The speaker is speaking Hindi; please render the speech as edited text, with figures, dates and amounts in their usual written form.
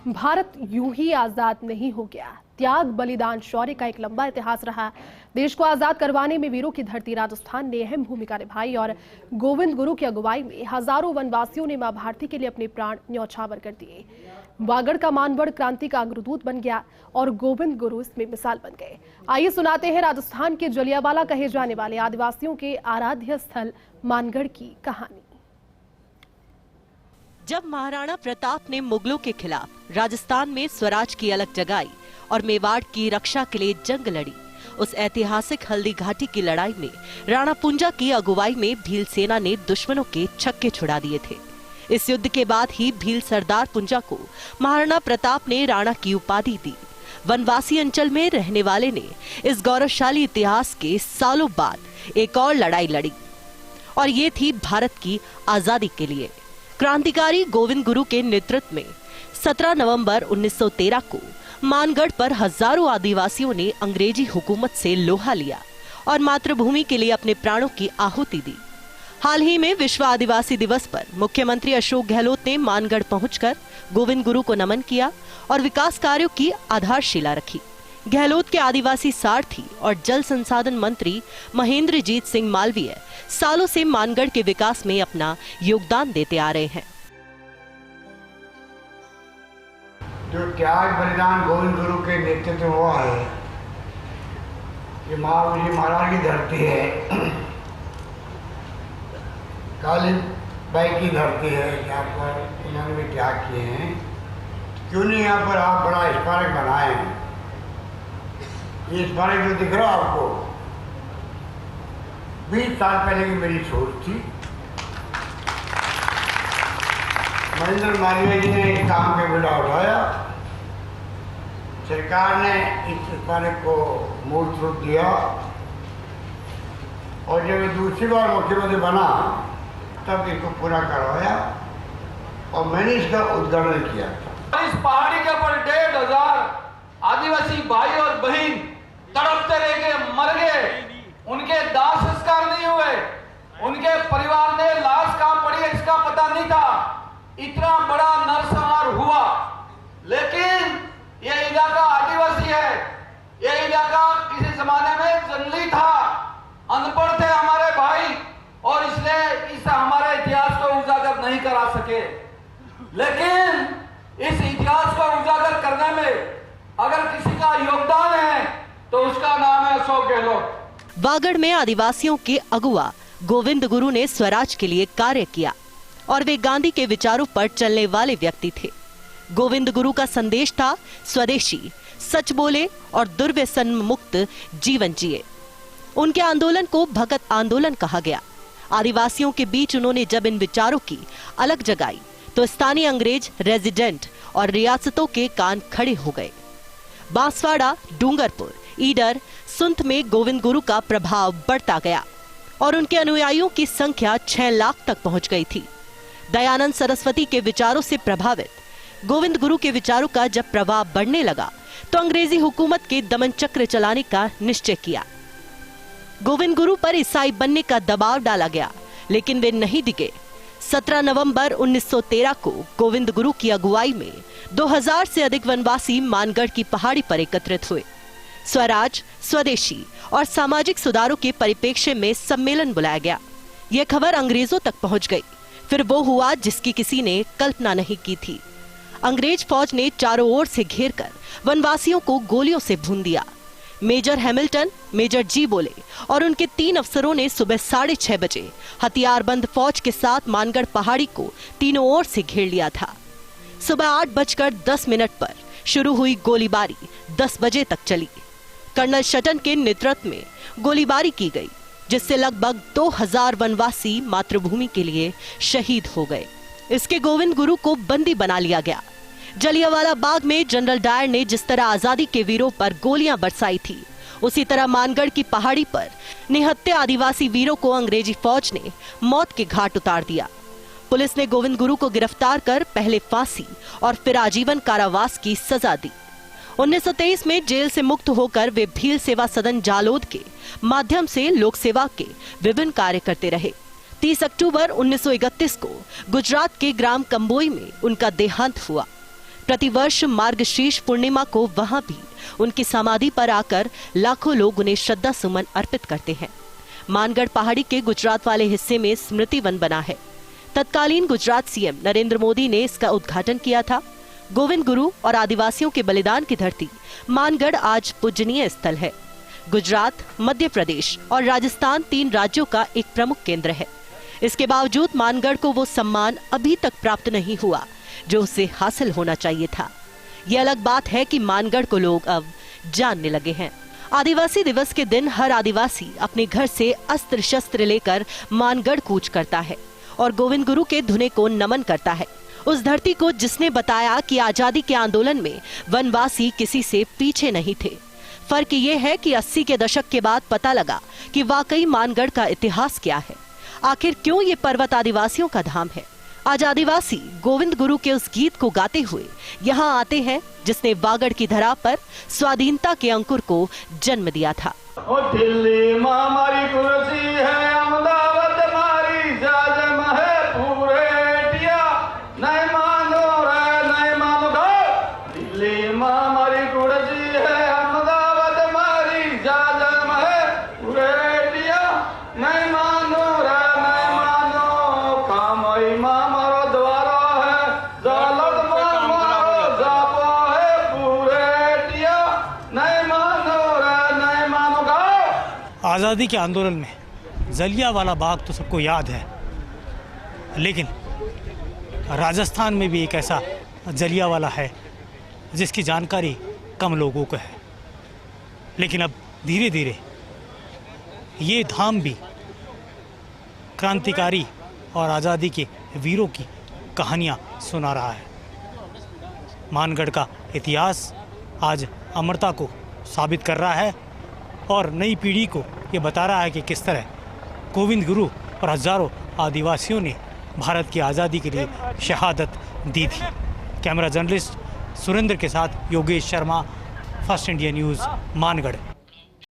भारत यूं ही आजाद नहीं हो गया। त्याग, बलिदान, शौर्य का एक लंबा इतिहास रहा। देश को आजाद करवाने में वीरों की धरती राजस्थान ने अहम भूमिका निभाई और गोविंद गुरु की अगुवाई में हजारों वनवासियों ने मां भारती के लिए अपने प्राण न्यौछावर कर दिए। वागड़ का मानवड़ क्रांति का अग्रदूत बन गया और गोविंद गुरु इसमें मिसाल बन गए। आइए सुनाते हैं राजस्थान के जलियांवाला कहे जाने वाले आदिवासियों के आराध्य स्थल मानगढ़ की कहानी। जब महाराणा प्रताप ने मुगलों के खिलाफ राजस्थान में स्वराज की अलख जगाई और मेवाड़ की रक्षा के लिए जंग लड़ी, उस ऐतिहासिक हल्दी घाटी की लड़ाई में राणा पुंजा की अगुवाई में भील सेना ने दुश्मनों के छक्के छुड़ा दिए थे। इस युद्ध के बाद ही भील सरदार पुंजा को महाराणा प्रताप ने राणा की उपाधि दी। वनवासी अंचल में रहने वाले ने इस गौरवशाली इतिहास के सालों बाद एक और लड़ाई लड़ी और ये थी भारत की आजादी के लिए। क्रांतिकारी गोविंद गुरु के नेतृत्व में 17 नवंबर 1913 को मानगढ़ पर हजारों आदिवासियों ने अंग्रेजी हुकूमत से लोहा लिया और मातृभूमि के लिए अपने प्राणों की आहुति दी। हाल ही में विश्व आदिवासी दिवस पर मुख्यमंत्री अशोक गहलोत ने मानगढ़ पहुंचकर गोविंद गुरु को नमन किया और विकास कार्यों की आधारशिला रखी। गहलोत के आदिवासी सारथी और जल संसाधन मंत्री महेंद्रजीत सिंह मालवीय सालों से मानगढ़ के विकास में अपना योगदान देते आ रहे हैं। जो त्याग बलिदान गोविंद गुरु के नेतृत्व में हुआ है, ये महाराज की धरती है, कालीन बाई की धरती है, यहाँ पर इन्होंने भी त्याग किए हैं। क्यों नहीं यहाँ पर आप बड़ा स्मारक बनाए हैं? ये स्मारक जो दिख रहा है आपको, 20 साल पहले की मेरी सोच थी। महेंद्र मालवीय जी ने इस काम पे बिल्डा उठाया, सरकार ने इस स्मारक को मूर्त रूप दिया और जब दूसरी बार मुख्यमंत्री बना तब इसको पूरा करवाया और मैंने इसका उद्घाटन किया था। इस पहाड़ी के ऊपर 1500 आदिवासी भाई और बहन तड़पते रह गए, मर गए, उनके दाह संस्कार नहीं हुए, उनके परिवार ने लाश कहां पड़ी है इसका पता नहीं था। इतना बड़ा नरसंहार हुआ, लेकिन ये इलाका आदिवासी है, ये इलाका किसी जमाने में जंगली था, अनपढ़ थे हमारे भाई और इसलिए इस हमारे इतिहास को उजागर नहीं करा सके। लेकिन इस इतिहास को उजागर करने में अगर किसी का योगदान है तो उसका नाम है अशोक गहलोत। वागड़ में आदिवासियों के अगुवा गोविंद गुरु ने स्वराज के लिए कार्य किया और वे गांधी के विचारों पर चलने वाले व्यक्ति थे। गोविंद गुरु का संदेश था स्वदेशी, सच बोले और दुर्व्यसन मुक्त जीवन जिए। उनके आंदोलन को भगत आंदोलन कहा गया। आदिवासियों के बीच उन्होंने जब इन विचारों की अलग जगाई तो स्थानीय अंग्रेज रेजिडेंट और रियासतों के कान खड़े हो गए। बांसवाड़ा, डूंगरपुर, ईडर, सुंथ में गोविंद गुरु का प्रभाव बढ़ता गया और उनके अनुयायियों की संख्या 6 लाख तक पहुंच गई थी। दयानंद सरस्वती के विचारों से प्रभावित गोविंद गुरु के विचारों का जब प्रभाव बढ़ने लगा तो अंग्रेजी हुकूमत के दमन चक्र चलाने का निश्चय किया। गोविंद गुरु पर ईसाई बनने का दबाव डाला गया, लेकिन वे नहीं दिखे। 17 नवंबर 1913 को गोविंद गुरु की अगुवाई में 2000 से अधिक वनवासी मानगढ़ की पहाड़ी पर एकत्रित हुए। स्वराज, स्वदेशी और सामाजिक सुधारों के परिप्रेक्ष्य में सम्मेलन बुलाया गया। यह खबर अंग्रेजों तक पहुंच गई। फिर वो हुआ जिसकी किसी ने कल्पना नहीं की थी। अंग्रेज फौज ने चारों ओर से घेरकर वनवासियों को गोलियों से भून दिया। मेजर हैमिल्टन, मेजर जी बोले और उनके 3 अफसरों ने सुबह 6:30 बजे हथियारबंद फौज के साथ मानगढ़ पहाड़ी को तीनों ओर से घेर लिया था। सुबह 8:10 पर शुरू हुई गोलीबारी 10 बजे तक चली। कर्नल शटन के नेतृत्व में गोलीबारी की गई, जिससे लगभग 2000 वनवासी मातृभूमि के लिए शहीद हो गए। इसके गोविंद गुरु को बंदी बना लिया गया। जलियांवाला बाग में जनरल डायर ने जिस तरह आजादी के वीरों पर गोलियां बरसाई थी, उसी तरह मानगढ़ की पहाड़ी पर निहत्थे आदिवासी वीरों को अंग्रेजी फौज ने मौत के घाट उतार दिया। पुलिस ने गोविंद गुरु को गिरफ्तार कर पहले फांसी और फिर आजीवन कारावास की सजा दी। 1923 में जेल से मुक्त होकर वे भील सेवा सदन जालोद के माध्यम से लोक सेवा के विभिन्न कार्य करते रहे। 30 अक्टूबर 1931 को गुजरात के ग्राम कंबोई में उनका देहांत हुआ। प्रतिवर्ष मार्गशीर्ष पूर्णिमा को वहां भी उनकी समाधि पर आकर लाखों लोग उन्हें श्रद्धा सुमन अर्पित करते हैं। मानगढ़ पहाड़ी के गुजरात वाले हिस्से में स्मृति वन बना है। तत्कालीन गुजरात सीएम नरेंद्र मोदी ने इसका उद्घाटन किया था। गोविंद गुरु और आदिवासियों के बलिदान की धरती मानगढ़ आज पूजनीय स्थल है। गुजरात, मध्य प्रदेश और राजस्थान 3 राज्यों का एक प्रमुख केंद्र है। इसके बावजूद मानगढ़ को वो सम्मान अभी तक प्राप्त नहीं हुआ जो उसे हासिल होना चाहिए था। ये अलग बात है कि मानगढ़ को लोग अब जानने लगे हैं। आदिवासी दिवस के दिन हर आदिवासी अपने घर से अस्त्र शस्त्र लेकर मानगढ़ कूच करता है और गोविंद गुरु के धुने को नमन करता है, उस धरती को जिसने बताया कि आजादी के आंदोलन में वनवासी किसी से पीछे नहीं थे। फर्क ये है कि 80 के दशक के बाद पता लगा कि वाकई मानगढ़ का इतिहास क्या है। आखिर क्यों ये पर्वत आदिवासियों का धाम है। आज आदिवासी गोविंद गुरु के उस गीत को गाते हुए यहाँ आते हैं जिसने वागड़ की धरा पर स्वाधीनता के अंकुर को जन्म दिया था। ओ दिल्ली मां मारी कुर्सी है, अहमदाबाद मारी जाजम है, पूरे इंडिया नहीं मानो रे नहीं मानो गो। दिल्ली मां मारी कुर्सी है, अहमदाबाद मारी जाजम है, पूरे इंडिया नहीं मानो रे नहीं मानो। कामई मां मारो द्वारा है, दौलत मां मारो जापो है, पूरे इंडिया नहीं मानो रे नहीं मानो गो। आज़ादी के आंदोलन में जलियांवाला बाग तो सबको याद है, लेकिन राजस्थान में भी एक ऐसा जलियांवाला है जिसकी जानकारी कम लोगों को है। लेकिन अब धीरे धीरे ये धाम भी क्रांतिकारी और आज़ादी के वीरों की कहानियाँ सुना रहा है। मानगढ़ का इतिहास आज अमरता को साबित कर रहा है और नई पीढ़ी को ये बता रहा है कि किस तरह गोविंद गुरु और हजारों आदिवासियों ने भारत की आज़ादी के लिए शहादत दी थी। कैमरा जर्नलिस्ट सुरेंद्र के साथ Yogesh Sharma, first India news, Mangarh.